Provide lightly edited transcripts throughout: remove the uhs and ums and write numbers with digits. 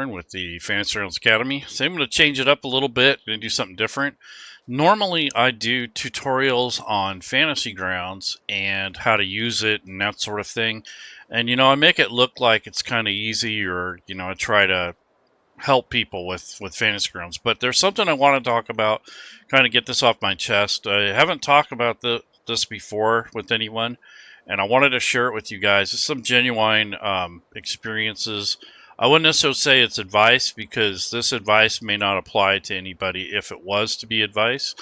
Warren with the Fantasy Grounds Academy. So I'm going to change it up a little bit and do something different. Normally I do tutorials on Fantasy Grounds and how to use it and that sort of thing. And I make it look like it's kind of easy, or I try to help people with Fantasy Grounds. But there's something I want to talk about, kind of get this off my chest. I haven't talked about this before with anyone, and I wanted to share it with you guys. It's some genuine experiences. I wouldn't necessarily say it's advice, because this advice may not apply to anybody if it was to be advice.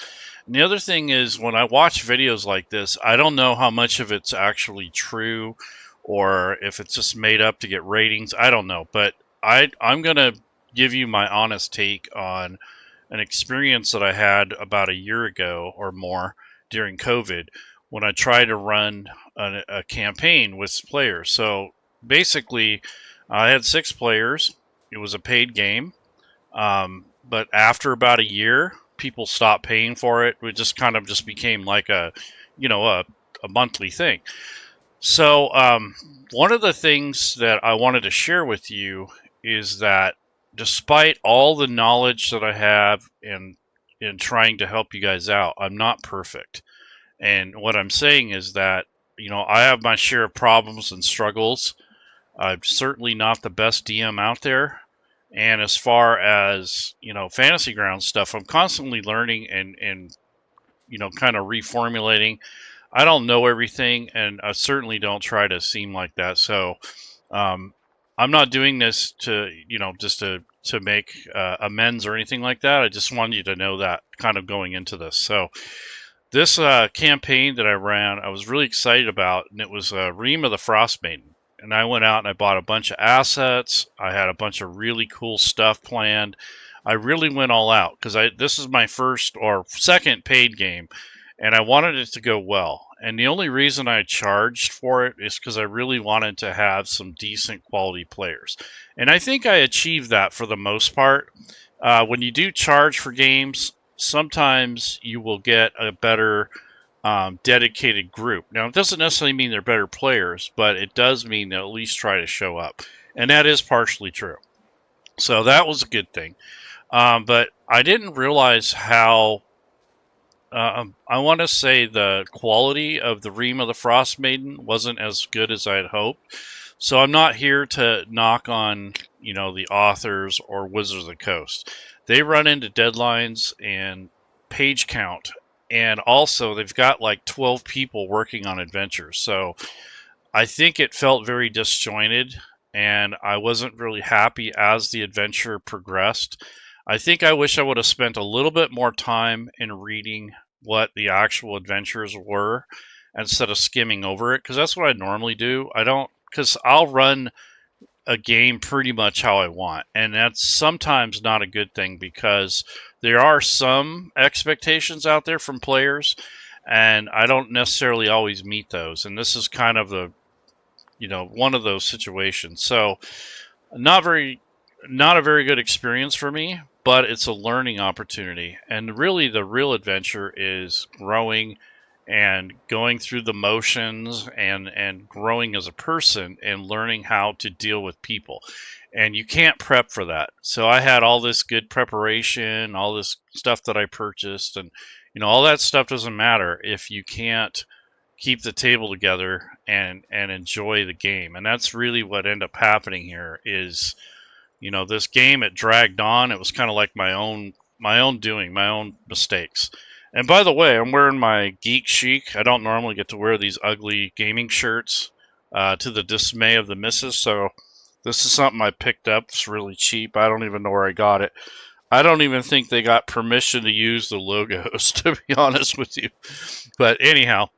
And the other thing is, when I watch videos like this, I don't know how much of it's actually true or if it's just made up to get ratings. I don't know, but I'm going to give you my honest take on an experience that I had about a year ago or more during COVID, when I tried to run a campaign with players. So basically, I had 6 players. It was a paid game. But after about a year, people stopped paying for it. It just kind of just became like a monthly thing. So one of the things that I wanted to share with you is that despite all the knowledge that I have in trying to help you guys out, I'm not perfect. And what I'm saying is that, I have my share of problems and struggles. I'm certainly not the best DM out there. And as far as, Fantasy Grounds stuff, I'm constantly learning and kind of reformulating. I don't know everything, and I certainly don't try to seem like that. So I'm not doing this to, just to make amends or anything like that. I just wanted you to know that kind of going into this. So this campaign that I ran, I was really excited about, and it was Rime of the Frostmaiden. And I went out and I bought a bunch of assets. I had a bunch of really cool stuff planned. I really went all out, because this is my first or second paid game, and I wanted it to go well. And the only reason I charged for it is because I really wanted to have some decent quality players. And I think I achieved that for the most part. When you do charge for games, sometimes you will get a better dedicated group. Now, it doesn't necessarily mean they're better players, but it does mean they'll at least try to show up. And that is partially true. So that was a good thing. But I didn't realize how, I want to say, the quality of the Rime of the Frostmaiden wasn't as good as I had hoped. So I'm not here to knock on, the authors or Wizards of the Coast. They run into deadlines and page count. And also, they've got like 12 people working on adventures. So I think it felt very disjointed, and I wasn't really happy as the adventure progressed. I think I wish I would have spent a little bit more time in reading what the actual adventures were instead of skimming over it, because that's what I normally do. Because I'll run a game pretty much how I want, and that's sometimes not a good thing, because there are some expectations out there from players, and I don't necessarily always meet those. And this is kind of one of those situations. So not a very good experience for me, but it's a learning opportunity. And really, the real adventure is growing and going through the motions and growing as a person and learning how to deal with people. And you can't prep for that. So I had all this good preparation, all this stuff that I purchased, and all that stuff doesn't matter if you can't keep the table together and enjoy the game. And that's really what ended up happening here is, this game, it dragged on. It was kind of like my own doing, my own mistakes. And by the way, I'm wearing my geek chic. I don't normally get to wear these ugly gaming shirts, to the dismay of the missus. So this is something I picked up. It's really cheap. I don't even know where I got it. I don't even think they got permission to use the logos, to be honest with you. But anyhow,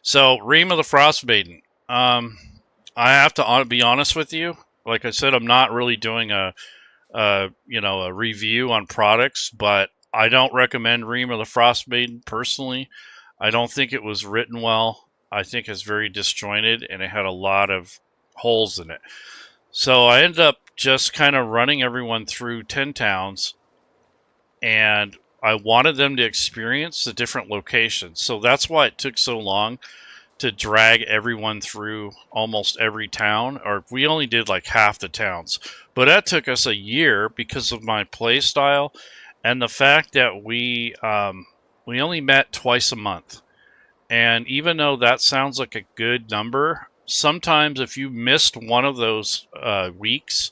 so Rime of the Frostmaiden. I have to be honest with you. Like I said, I'm not really doing a review on products, but I don't recommend Rime of the Frostmaiden personally. I don't think it was written well. I think it's very disjointed, and it had a lot of holes in it. So I ended up just kind of running everyone through 10 towns, and I wanted them to experience the different locations. So that's why it took so long to drag everyone through almost every town, or we only did like half the towns. But that took us a year because of my play style and the fact that we only met twice a month. And even though that sounds like a good number, sometimes if you missed one of those weeks,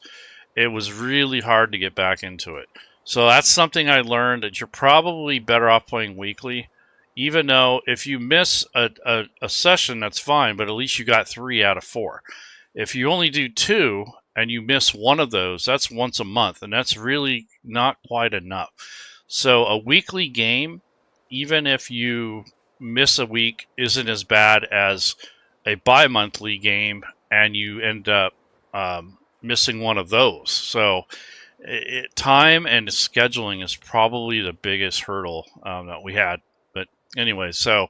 it was really hard to get back into it. So that's something I learned, that you're probably better off playing weekly. Even though if you miss a session, that's fine, but at least you got 3 out of 4. If you only do 2 and you miss one of those, that's once a month, and that's really not quite enough. So a weekly game, even if you miss a week, isn't as bad as a bi-monthly game and you end up missing one of those. So time and scheduling is probably the biggest hurdle that we had. But anyway, so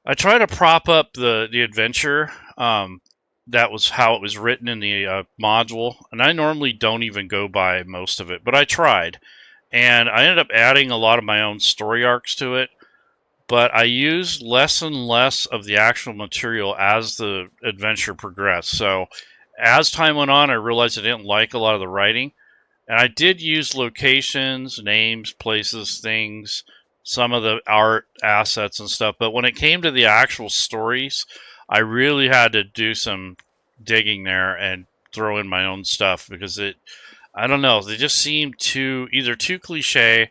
I try to prop up the adventure. That was how it was written in the module, and I normally don't even go by most of it, but I tried. And I ended up adding a lot of my own story arcs to it, but I used less and less of the actual material as the adventure progressed. So as time went on, I realized I didn't like a lot of the writing, and I did use locations, names, places, things, some of the art assets and stuff. But when it came to the actual stories, I really had to do some digging there and throw in my own stuff, because I don't know, they just seemed either too cliche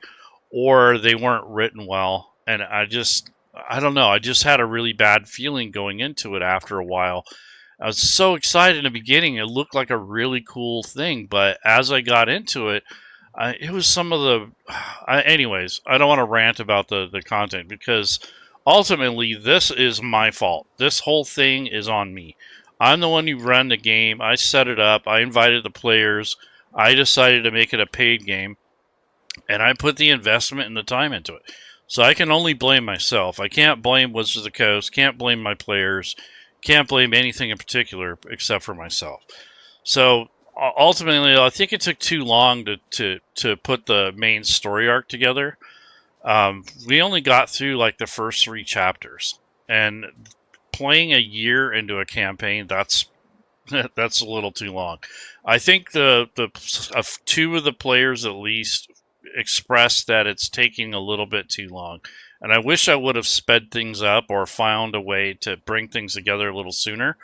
or they weren't written well. And I don't know, I just had a really bad feeling going into it after a while. I was so excited in the beginning. It looked like a really cool thing, but as I got into it, it was some of the... anyways, I don't want to rant about the content, because ultimately this is my fault. This whole thing is on me. I'm the one who ran the game. I set it up. I invited the players. I decided to make it a paid game, and I put the investment and the time into it. So I can only blame myself. I can't blame Wizards of the Coast, can't blame my players, can't blame anything in particular except for myself. So ultimately, I think it took too long to put the main story arc together. We only got through like the first 3 chapters, and playing a year into a campaign, that's a little too long. I think the 2 of the players at least expressed that it's taking a little bit too long, and I wish I would have sped things up or found a way to bring things together a little sooner.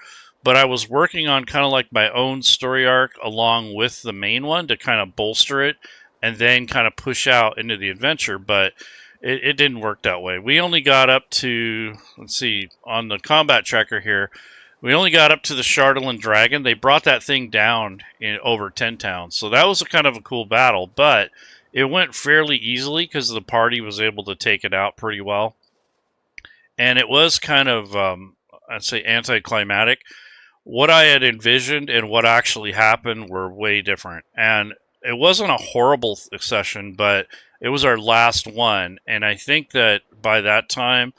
But I was working on kind of like my own story arc along with the main one to kind of bolster it and then kind of push out into the adventure, but it didn't work that way. We only got up to, let's see, on the combat tracker here, we only got up to the Shardolin Dragon. They brought that thing down in over 10 towns. So that was a kind of a cool battle, but it went fairly easily because the party was able to take it out pretty well. And it was kind of, I'd say, anticlimactic. What I had envisioned and what actually happened were way different. And it wasn't a horrible session, but it was our last one. And I think that by that time,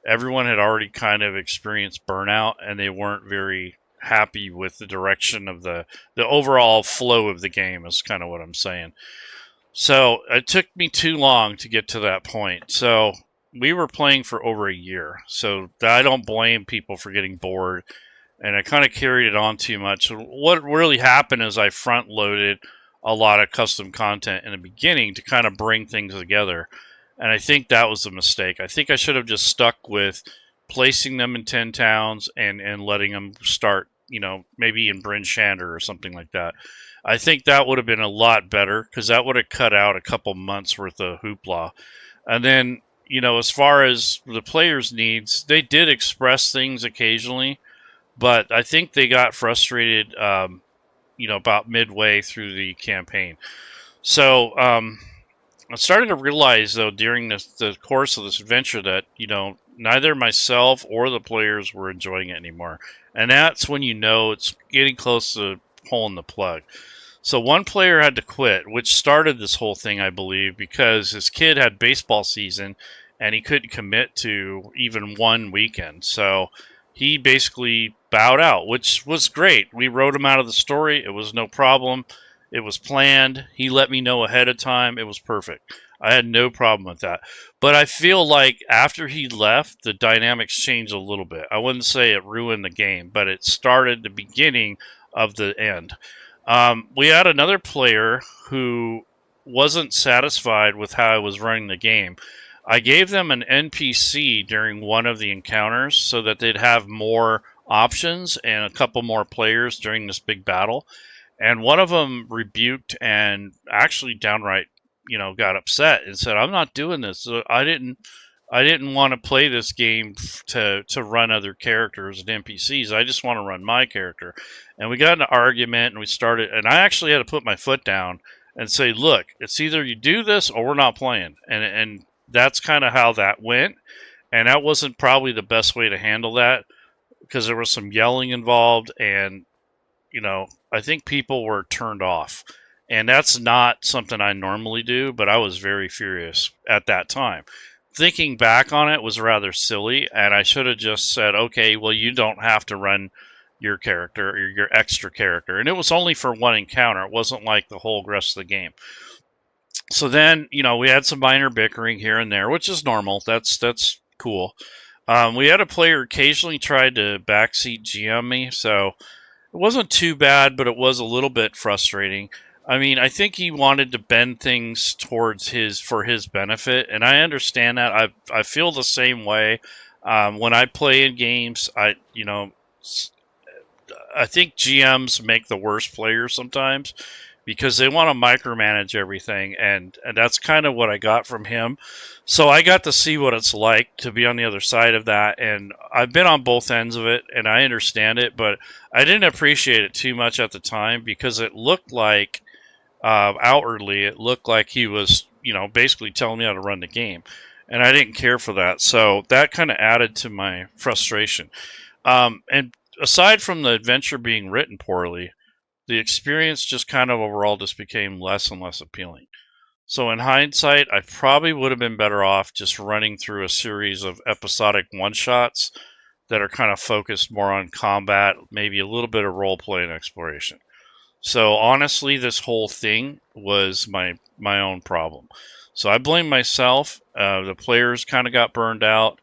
everyone had already kind of experienced burnout, and they weren't very happy with the direction of the overall flow of the game, is kind of what I'm saying. So it took me too long to get to that point. So we were playing for over a year. So I don't blame people for getting bored, and I kind of carried it on too much. What really happened is I front loaded a lot of custom content in the beginning to kind of bring things together. And I think that was a mistake. I think I should have just stuck with placing them in 10 towns and letting them start, maybe in Bryn Shander or something like that. I think that would have been a lot better, because that would have cut out a couple months worth of hoopla. And then, as far as the players' needs, they did express things occasionally, but I think they got frustrated, about midway through the campaign. So, I'm starting to realize, though, during the course of this adventure that, neither myself or the players were enjoying it anymore. And that's when it's getting close to pulling the plug. So one player had to quit, which started this whole thing, I believe, because his kid had baseball season and he couldn't commit to even one weekend. So he basically bowed out, which was great. We wrote him out of the story. It was no problem. It was planned. He let me know ahead of time. It was perfect. I had no problem with that. But I feel like after he left, the dynamics changed a little bit. I wouldn't say it ruined the game, but it started the beginning of the end. We had another player who wasn't satisfied with how I was running the game. I gave them an NPC during one of the encounters so that they'd have more options and a couple more players during this big battle. And one of them rebuked and actually downright, got upset and said, "I'm not doing this. I didn't want to play this game to run other characters and NPCs. I just want to run my character." And we got in an argument, and we started. And I actually had to put my foot down and say, "Look, it's either you do this or we're not playing." And that's kind of how that went. And that wasn't probably the best way to handle that because there was some yelling involved, and I think people were turned off. And that's not something I normally do, but I was very furious at that time. Thinking back on it was rather silly, and I should have just said, "Okay, well, you don't have to run your character or your extra character." And it was only for one encounter. It wasn't like the whole rest of the game. So then, we had some minor bickering here and there, which is normal. That's cool. We had a player occasionally try to backseat GM me, so it wasn't too bad, but it was a little bit frustrating. I mean, I think he wanted to bend things towards for his benefit, and I understand that. I feel the same way. When I play in games, I think GMs make the worst players sometimes because they want to micromanage everything, and that's kind of what I got from him. So I got to see what it's like to be on the other side of that, and I've been on both ends of it, and I understand it, but I didn't appreciate it too much at the time because it looked like, outwardly, it looked like he was, basically telling me how to run the game, and I didn't care for that. So that kind of added to my frustration. And aside from the adventure being written poorly, the experience just kind of overall just became less and less appealing. So in hindsight, I probably would have been better off just running through a series of episodic one-shots that are kind of focused more on combat, maybe a little bit of role-play and exploration. So honestly, this whole thing was my own problem. So I blame myself. The players kind of got burned out.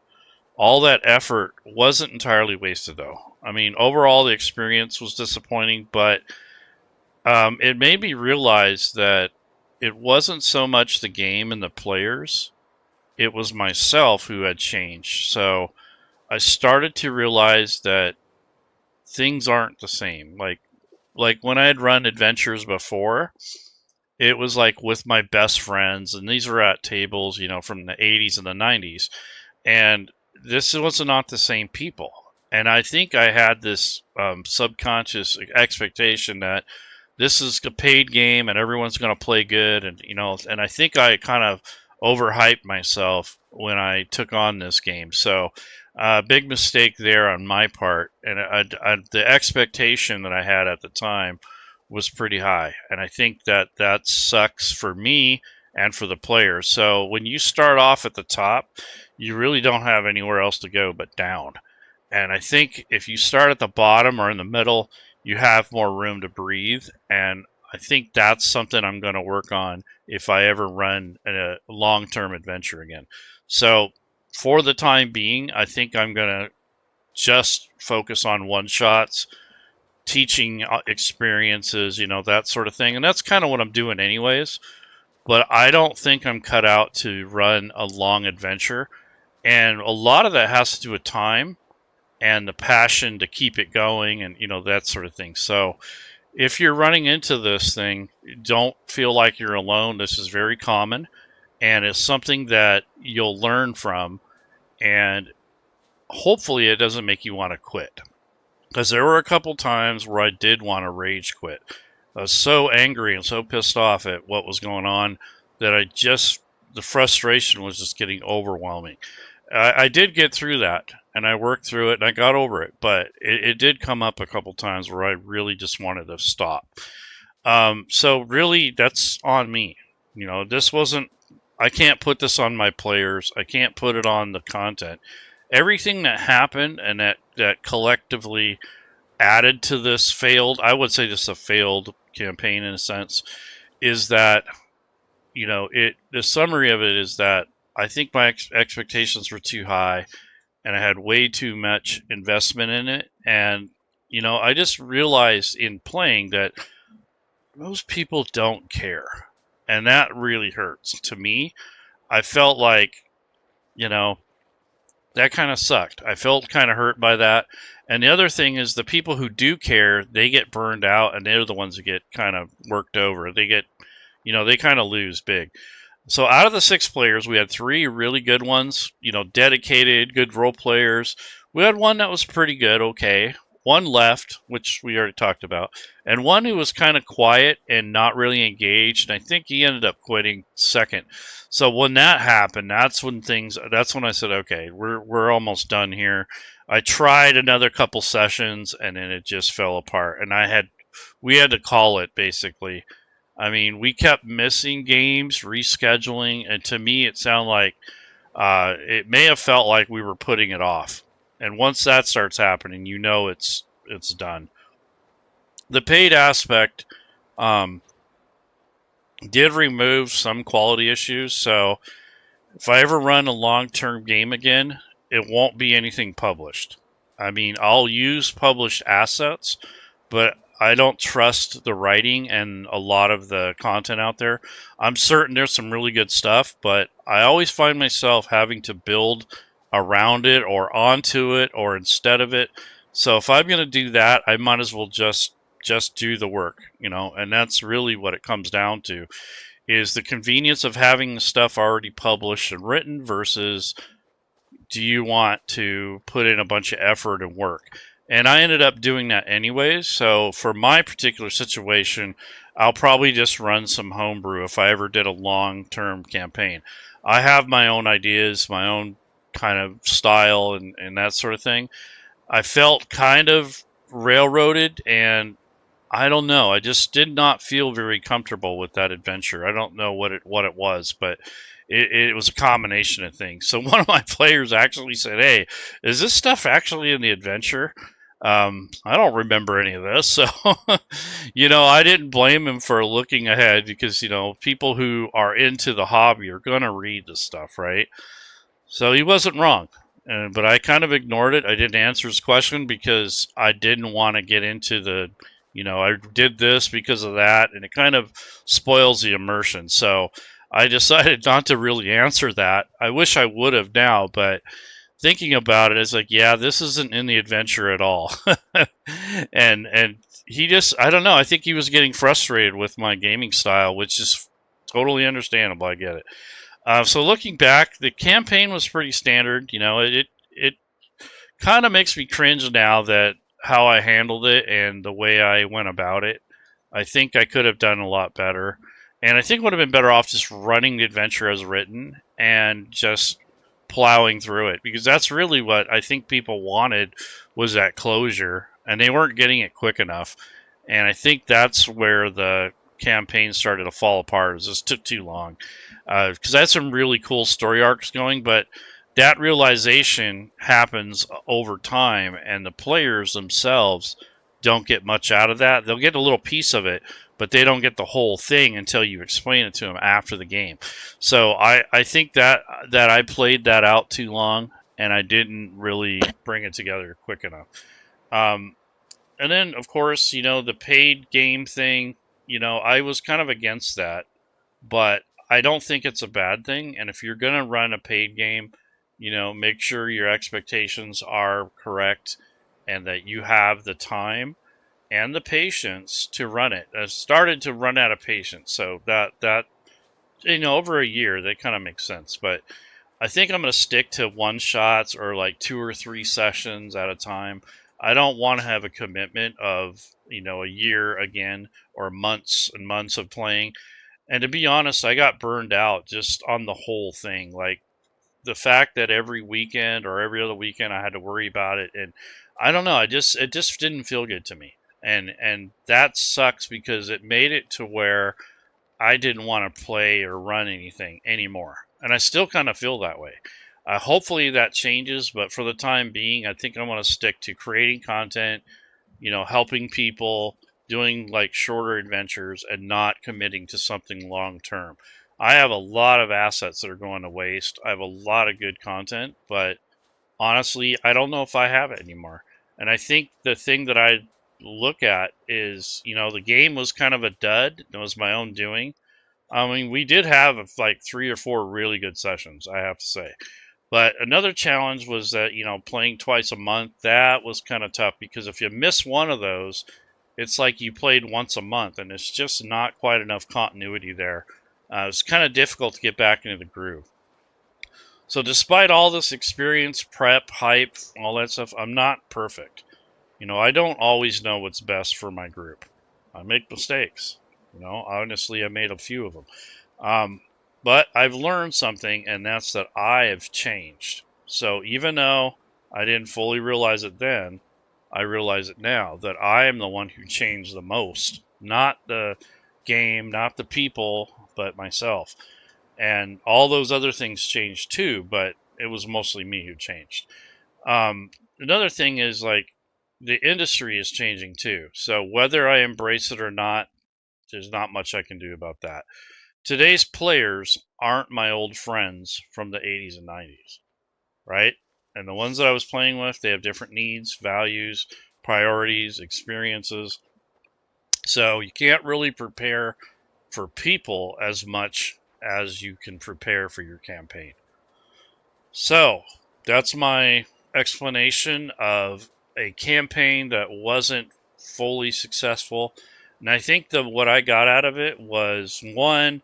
All that effort wasn't entirely wasted, though. I mean, overall, the experience was disappointing, but it made me realize that it wasn't so much the game and the players, it was myself who had changed. So I started to realize that things aren't the same. Like when I had run adventures before, it was like with my best friends, and these were at tables, from the 80s and the 90s. And this was not the same people. And I think I had this subconscious expectation that this is a paid game and everyone's going to play good, and I think I kind of overhyped myself when I took on this game. So big mistake there on my part, and the expectation that I had at the time was pretty high, and I think that sucks for me and for the players. So when you start off at the top, you really don't have anywhere else to go but down. And I think if you start at the bottom or in the middle, you have more room to breathe. And I think that's something I'm going to work on if I ever run a long-term adventure again. So for the time being, I think I'm going to just focus on one-shots, teaching experiences, that sort of thing. And that's kind of what I'm doing anyways. But I don't think I'm cut out to run a long adventure. And a lot of that has to do with time and the passion to keep it going, and that sort of thing. So if you're running into this thing, don't feel like you're alone. This is very common, and it's something that you'll learn from, and hopefully it doesn't make you want to quit. Because there were a couple times where I did want to rage quit. I was so angry and so pissed off at what was going on that the frustration was just getting overwhelming. I did get through that, and I worked through it, and I got over it, but it did come up a couple times where I really just wanted to stop. So really, that's on me. This wasn't, I can't put this on my players. I can't put it on the content. Everything that happened and that collectively added to this I would say this is a failed campaign in a sense, is that the summary of it is that I think my expectations were too high, and I had way too much investment in it. And I just realized in playing that most people don't care, and that really hurts to me. I felt like, that kind of sucked. I felt kind of hurt by that. And the other thing is the people who do care, they get burned out, and they're the ones that get kind of worked over. They get, they kind of lose big. So out of the 6 players, we had 3 really good ones, dedicated, good role players. We had one that was pretty good, okay. One left, which we already talked about, and one who was kind of quiet and not really engaged. And I think he ended up quitting second. So when that happened, that's when I said, okay, we're almost done here. I tried another couple sessions, and then it just fell apart. And we had to call it, basically. I mean, we kept missing games, rescheduling, and to me, it sounded like it may have felt like we were putting it off. And once that starts happening, it's done. The paid aspect did remove some quality issues, so if I ever run a long-term game again, it won't be anything published. I mean, I'll use published assets, but I don't trust the writing and a lot of the content out there. I'm certain there's some really good stuff, but I always find myself having to build around it or onto it or instead of it. So if I'm going to do that, I might as well just do the work, and that's really what it comes down to, is the convenience of having the stuff already published and written versus do you want to put in a bunch of effort and work? And I ended up doing that anyways. So for my particular situation, I'll probably just run some homebrew if I ever did a long-term campaign. I have my own ideas, my own kind of style and that sort of thing. I felt kind of railroaded, and I don't know. I just did not feel very comfortable with that adventure. I don't know what it was, but it was a combination of things. So one of my players actually said, "Hey, is this stuff actually in the adventure?" I don't remember any of this, so I didn't blame him for looking ahead because people who are into the hobby are gonna read the stuff, right? So he wasn't wrong. But I kind of ignored it. I didn't answer his question because I didn't want to get into the, I did this because of that, and it kind of spoils the immersion. So I decided not to really answer that. I wish I would have now, but thinking about it, it's like, yeah, this isn't in the adventure at all. and he just, I don't know, I think he was getting frustrated with my gaming style, which is totally understandable. I get it. So looking back, the campaign was pretty standard. It kind of makes me cringe now that how I handled it and the way I went about it. I think I could have done a lot better, and I think would have been better off just running the adventure as written and just plowing through it, because that's really what I think people wanted, was that closure, and they weren't getting it quick enough. And I think that's where the campaign started to fall apart. It just took too long. Because I had some really cool story arcs going, but that realization happens over time, and the players themselves don't get much out of that. They'll get a little piece of it, but they don't get the whole thing until you explain it to them after the game. So I think that I played that out too long, and I didn't really bring it together quick enough. And then, of course, the paid game thing, I was kind of against that, but I don't think it's a bad thing. And if you're going to run a paid game, make sure your expectations are correct and that you have the time and the patience to run it. I started to run out of patience. So that over a year, that kind of makes sense. But I think I'm going to stick to one shots or like 2 or 3 sessions at a time. I don't want to have a commitment of, a year again or months and months of playing. And to be honest, I got burned out just on the whole thing. Like the fact that every weekend or every other weekend I had to worry about it, and I don't know, it just didn't feel good to me. And that sucks because it made it to where I didn't want to play or run anything anymore. And I still kind of feel that way. Hopefully that changes, but for the time being, I think I want to stick to creating content, helping people, doing like shorter adventures, and not committing to something long term. I have a lot of assets that are going to waste. I have a lot of good content, but honestly, I don't know if I have it anymore. And I think the thing that I look at is, the game was kind of a dud. It was my own doing. I mean, we did have like 3 or 4 really good sessions, I have to say. But another challenge was that, playing twice a month, that was kind of tough because if you miss one of those, it's like you played once a month, and it's just not quite enough continuity there. It's kind of difficult to get back into the groove. So despite all this experience, prep, hype, all that stuff, I'm not perfect. I don't always know what's best for my group. I make mistakes. Honestly, I made a few of them. But I've learned something, and that's that I have changed. So even though I didn't fully realize it then, I realize it now that I am the one who changed the most. Not the game, not the people, but myself. And all those other things changed too, but it was mostly me who changed. Another thing is like the industry is changing too. So whether I embrace it or not, there's not much I can do about that. Today's players aren't my old friends from the 80s and 90s, right? And the ones that I was playing with, they have different needs, values, priorities, experiences. So you can't really prepare for people as much as you can prepare for your campaign. So that's my explanation of a campaign that wasn't fully successful. And I think that what I got out of it was, one,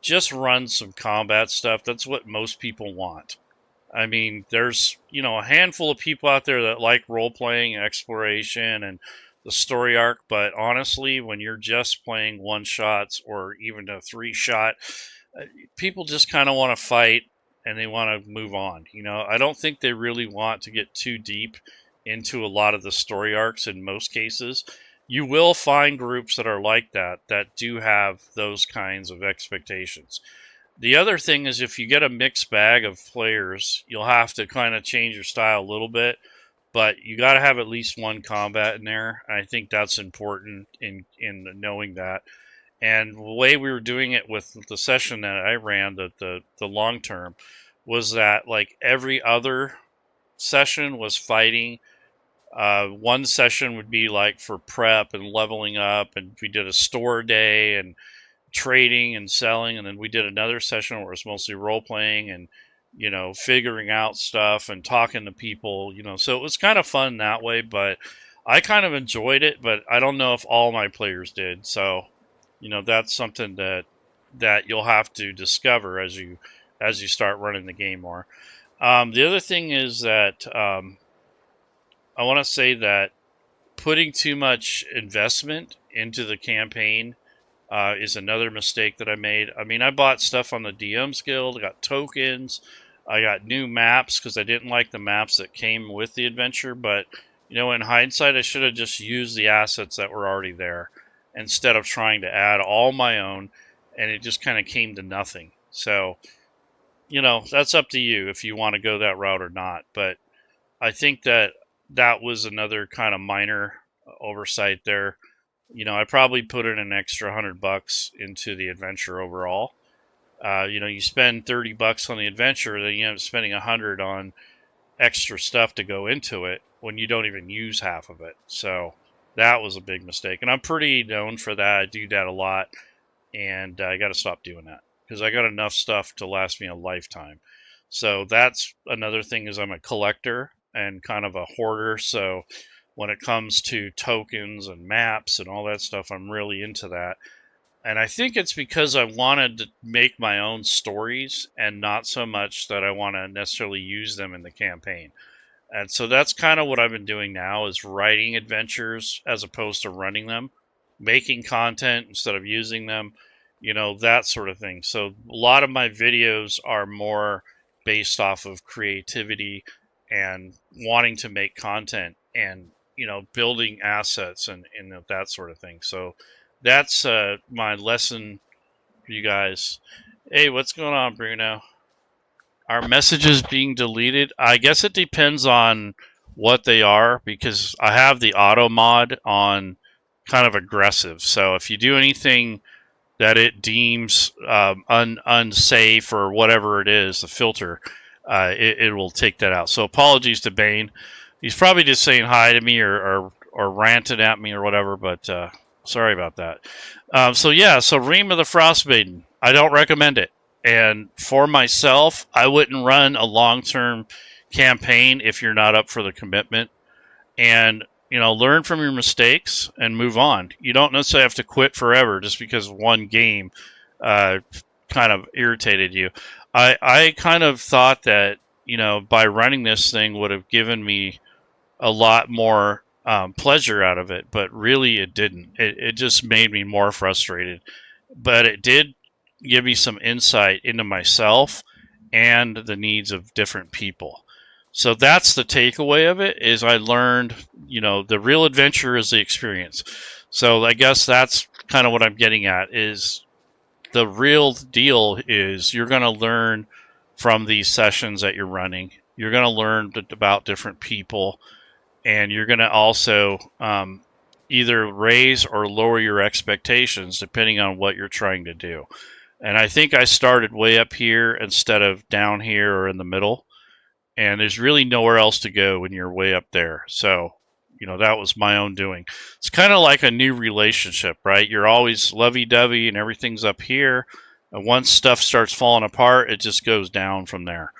just run some combat stuff. That's what most people want. I mean, there's, a handful of people out there that like role playing, exploration, and the story arc. But honestly, when you're just playing one shots or even a 3-shot, people just kind of want to fight and they want to move on. I don't think they really want to get too deep into a lot of the story arcs in most cases. You will find groups that are like that do have those kinds of expectations. The other thing is if you get a mixed bag of players, you'll have to kind of change your style a little bit, but you got to have at least one combat in there. I think that's important in knowing that. And the way we were doing it with the session that I ran, the long term, was that like every other session was fighting. One session would be like for prep and leveling up, and we did a store day and trading and selling, and then we did another session where it was mostly role playing and figuring out stuff and talking to people. So it was kind of fun that way, but I kind of enjoyed it, but I don't know if all my players did. So that's something that you'll have to discover as you start running the game more. The other thing is that I want to say that putting too much investment into the campaign is another mistake that I made. I mean, I bought stuff on the DM's Guild. I got tokens. I got new maps because I didn't like the maps that came with the adventure. But, in hindsight, I should have just used the assets that were already there instead of trying to add all my own. And it just kind of came to nothing. So, that's up to you if you want to go that route or not. But I think that was another kind of minor oversight there. I probably put in an extra $100 into the adventure overall. You spend $30 on the adventure, then you end up spending $100 on extra stuff to go into it when you don't even use half of it. So that was a big mistake, and I'm pretty known for that. I do that a lot, and I got to stop doing that because I got enough stuff to last me a lifetime. So that's another thing is I'm a collector and kind of a hoarder. So when it comes to tokens and maps and all that stuff, I'm really into that. And I think it's because I wanted to make my own stories and not so much that I want to necessarily use them in the campaign. And so that's kind of what I've been doing now is writing adventures as opposed to running them, making content instead of using them, that sort of thing. So a lot of my videos are more based off of creativity and wanting to make content and building assets and that sort of thing. So that's my lesson for you guys. Hey, what's going on, Bruno? Are messages being deleted? I guess it depends on what they are because I have the auto mod on kind of aggressive. So if you do anything that it deems unsafe or whatever it is, the filter, it will take that out. So apologies to Bane. He's probably just saying hi to me or ranting at me or whatever, but sorry about that. So yeah, so Rime of the Frostmaiden, I don't recommend it. And for myself, I wouldn't run a long-term campaign if you're not up for the commitment. And learn from your mistakes and move on. You don't necessarily have to quit forever just because one game kind of irritated you. I kind of thought that by running this thing would have given me a lot more pleasure out of it, but really it didn't. It just made me more frustrated. But it did give me some insight into myself and the needs of different people. So that's the takeaway of it, is I learned, the real adventure is the experience. So I guess that's kind of what I'm getting at, is the real deal is you're going to learn from these sessions that you're running. You're going to learn about different people, and you're going to also either raise or lower your expectations depending on what you're trying to do. And I think I started way up here instead of down here or in the middle. And there's really nowhere else to go when you're way up there. So, that was my own doing. It's kind of like a new relationship, right? You're always lovey-dovey and everything's up here. And once stuff starts falling apart, it just goes down from there.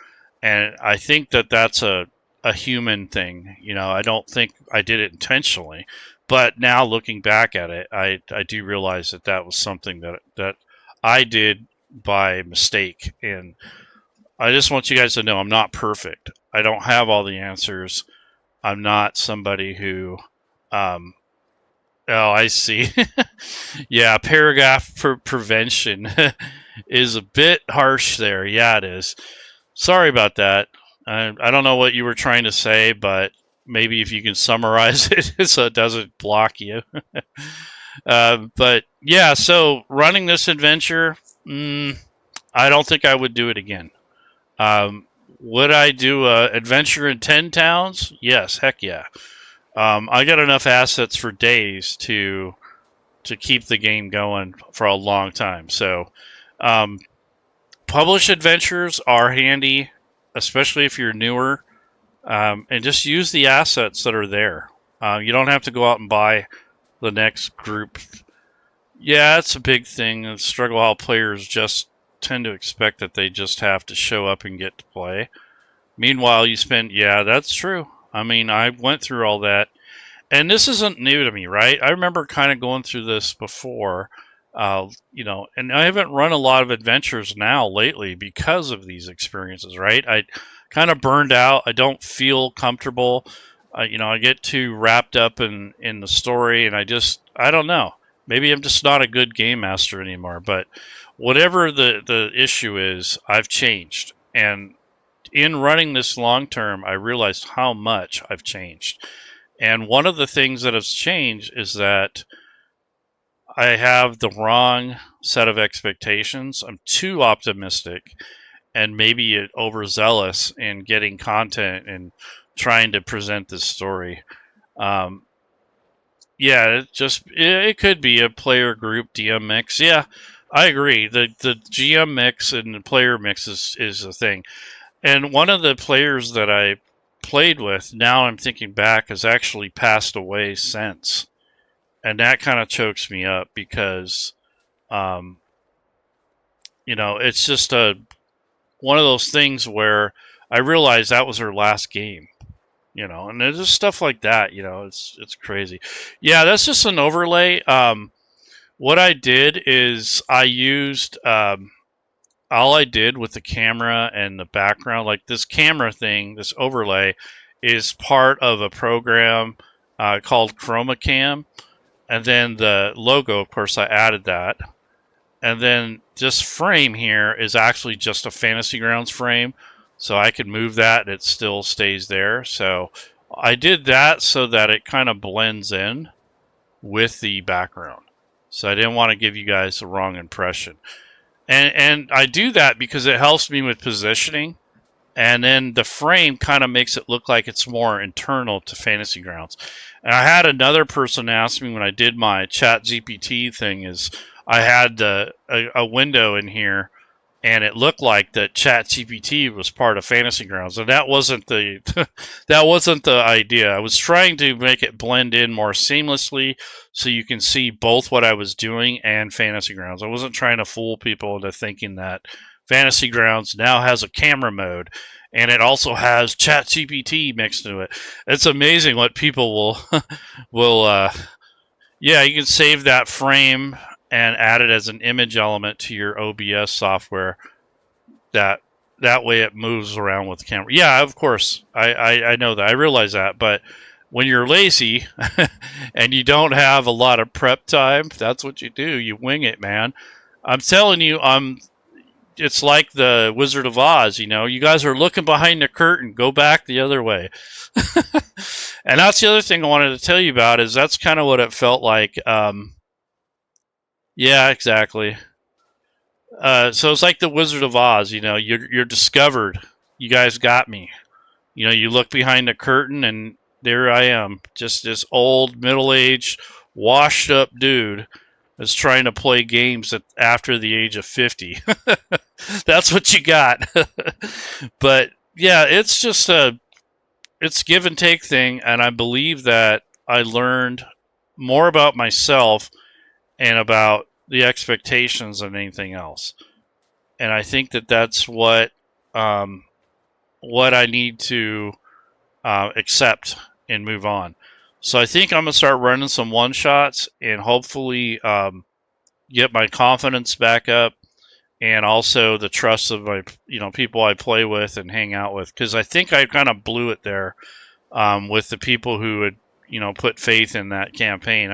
And I think that that's a human thing. I don't think I did it intentionally. But now looking back at it, I do realize that was something that I did by mistake. And I just want you guys to know I'm not perfect. I don't have all the answers. I'm not somebody who, oh, I see. Yeah, paragraph for prevention is a bit harsh there. Yeah, it is. Sorry about that. I don't know what you were trying to say, but maybe if you can summarize it so it doesn't block you. But yeah, so running this adventure, I don't think I would do it again. Would I do an adventure in 10 towns? Yes, heck yeah. I got enough assets for days to keep the game going for a long time. So, published adventures are handy, especially if you're newer, and just use the assets that are there. You don't have to go out and buy the next group. Yeah, it's a big thing. The struggle how players just tend to expect that they just have to show up and get to play. Meanwhile, you spend, yeah, that's true. I mean, I went through all that. And this isn't new to me, right? I remember kind of going through this before, and I haven't run a lot of adventures now lately because of these experiences, right? I kind of burned out. I don't feel comfortable. I get too wrapped up in the story, and I don't know. Maybe I'm just not a good game master anymore, but whatever the issue is, I've changed. And in running this long term, I realized how much I've changed. And one of the things that has changed is that I have the wrong set of expectations. I'm too optimistic and maybe overzealous in getting content and trying to present this story. Yeah, it could be a player group DM mix. Yeah, I agree. The GM mix and the player mix is a thing. And one of the players that I played with, now I'm thinking back, has actually passed away since. And that kind of chokes me up because, it's just one of those things where I realized that was her last game. And there's just stuff like that, it's crazy. Yeah, that's just an overlay. What I did is I used, all I did with the camera and the background, like this camera thing, this overlay, is part of a program called Chroma Cam. And then the logo, of course, I added that. And then this frame here is actually just a Fantasy Grounds frame. So I could move that and it still stays there. So I did that so that it kind of blends in with the background. So I didn't want to give you guys the wrong impression. And I do that because it helps me with positioning. and then the frame kind of makes it look like it's more internal to Fantasy Grounds. And I had another person ask me when I did my Chat GPT thing, is I had a window in here, and it looked like that Chat GPT was part of Fantasy Grounds, and that wasn't the that wasn't the idea. I was trying to make it blend in more seamlessly, so you can see both what I was doing and Fantasy Grounds. I wasn't trying to fool people into thinking that Fantasy Grounds now has a camera mode, and it also has Chat GPT mixed into it. It's amazing what people will yeah, you can save that frame and add it as an image element to your OBS software. That way it moves around with the camera. Yeah, of course, I know that. I realize that, but when you're lazy and you don't have a lot of prep time, that's what you do. You wing it, man. I'm telling you, it's like the Wizard of Oz, you know. You guys are looking behind the curtain. Go back the other way. And that's the other thing I wanted to tell you about, is that's kind of what it felt like. Yeah, exactly. So it's like the Wizard of Oz, you know. You're discovered. You guys got me. You know, you look behind the curtain, and there I am, just this old, middle-aged, washed-up dude that's trying to play games after the age of 50. That's what you got. But yeah, it's just it's give and take thing, and I believe that I learned more about myself and about the expectations than anything else. And I think that that's what I need to accept and move on. So I think I'm gonna start running some one shots and hopefully get my confidence back up, and also the trust of my people I play with and hang out with, because I think I kind of blew it there with the people who had put faith in that campaign.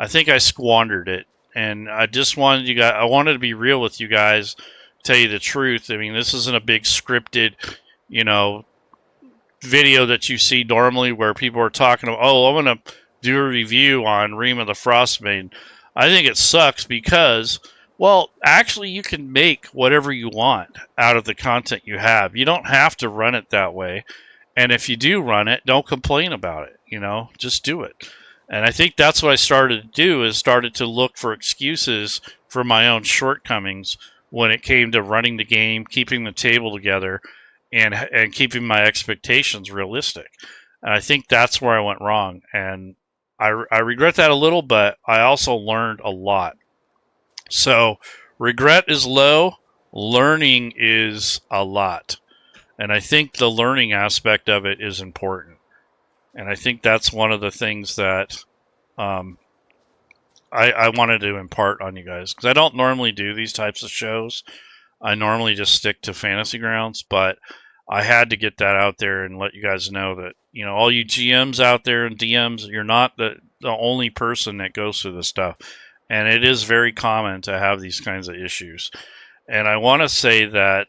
I think I squandered it, and I just wanted I wanted to be real with you guys, tell you the truth. I mean, this isn't a big scripted, video that you see normally where people are talking about, oh, I'm going to do a review on Rime of the Frostmaiden. I think it sucks because, well, actually you can make whatever you want out of the content you have. You don't have to run it that way. And if you do run it, don't complain about it, just do it. And I think that's what I started to do, is started to look for excuses for my own shortcomings when it came to running the game, keeping the table together, and keeping my expectations realistic. And I think that's where I went wrong. And I regret that a little, but I also learned a lot. So regret is low, learning is a lot. And I think the learning aspect of it is important. And I think that's one of the things that I wanted to impart on you guys, because I don't normally do these types of shows. I normally just stick to Fantasy Grounds, but I had to get that out there and let you guys know that, all you GMs out there and DMs, you're not the only person that goes through this stuff. And it is very common to have these kinds of issues. And I want to say that,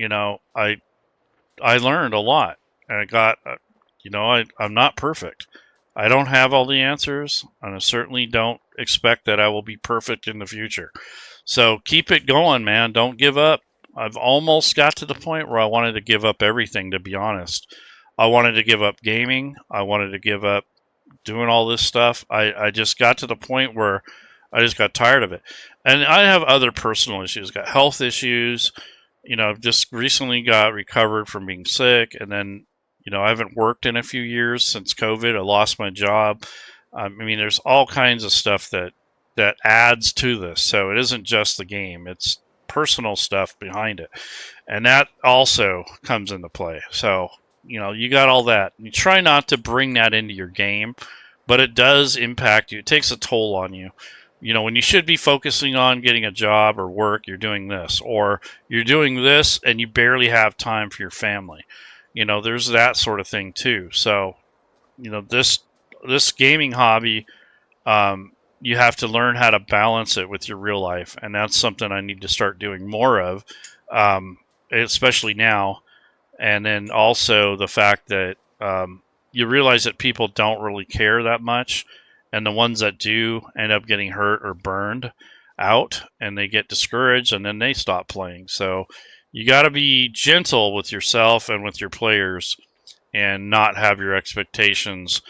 I learned a lot. And I got, I'm not perfect. I don't have all the answers, and I certainly don't expect that I will be perfect in the future. So keep it going, man. Don't give up. I've almost got to the point where I wanted to give up everything, to be honest. I wanted to give up gaming. I wanted to give up doing all this stuff. I just got to the point where I just got tired of it. And I have other personal issues. Got health issues. Just recently got recovered from being sick. And then, I haven't worked in a few years since COVID. I lost my job. I mean, there's all kinds of stuff that adds to this. So it isn't just the game. It's personal stuff behind it. And that also comes into play. So, you got all that. You try not to bring that into your game, but it does impact you. It takes a toll on you. When you should be focusing on getting a job or work, you're doing this. Or you're doing this and you barely have time for your family. There's that sort of thing too. So, this gaming hobby, you have to learn how to balance it with your real life. And that's something I need to start doing more of, especially now. And then also the fact that you realize that people don't really care that much. And the ones that do end up getting hurt or burned out, and they get discouraged, and then they stop playing. So you got to be gentle with yourself and with your players and not have your expectations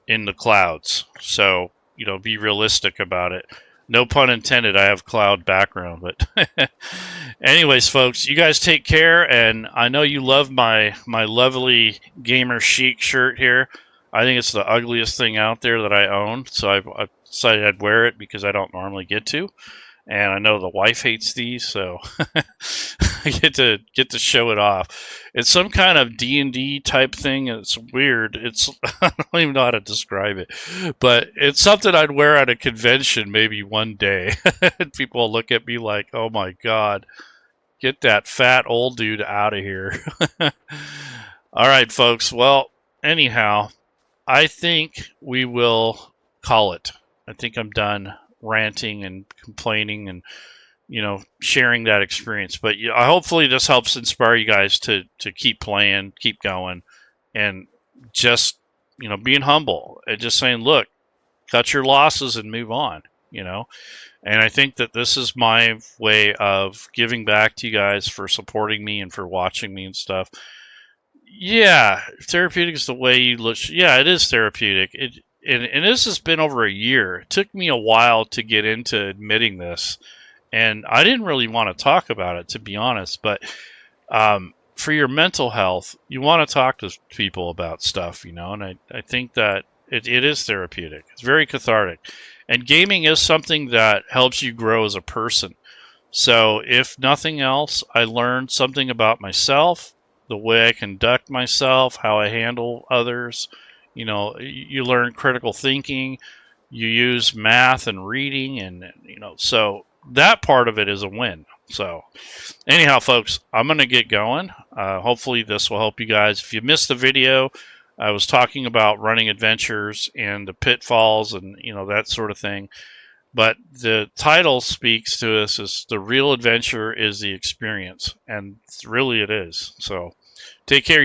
in the clouds. So, you know, be realistic about it. No pun intended, I have cloud background, but anyways, folks, you guys take care, and I know you love my lovely gamer chic shirt here. I think it's the ugliest thing out there that I own, so I decided I'd wear it because I don't normally get to. And I know the wife hates these, so I get to show it off. It's some kind of D&D type thing. It's weird. It's I don't even know how to describe it, but it's something I'd wear at a convention maybe one day. People will look at me like, "Oh my god, get that fat old dude out of here." All right, folks. Well, anyhow, I think we will call it. I think I'm done ranting and complaining and, you know, sharing that experience. But hopefully this helps inspire you guys to keep playing, keep going, and just, you know, being humble and just saying, look, cut your losses and move on, you know. And I think that this is my way of giving back to you guys for supporting me and for watching me and stuff. Yeah, therapeutic is the way you look. Yeah, it is therapeutic. And this has been over a year. It took me a while to get into admitting this, and I didn't really want to talk about it, to be honest. But for your mental health, you want to talk to people about stuff, you know. And I think that it is therapeutic. It's very cathartic, and gaming is something that helps you grow as a person. So if nothing else, I learned something about myself, the way I conduct myself, how I handle others. You know, you learn critical thinking, you use math and reading, and, you know, so that part of it is a win. So anyhow, folks, I'm going to get going. Hopefully this will help you guys. If you missed the video, I was talking about running adventures and the pitfalls and, you know, that sort of thing. But the title speaks to us as the real adventure is the experience, and really it is. So take care.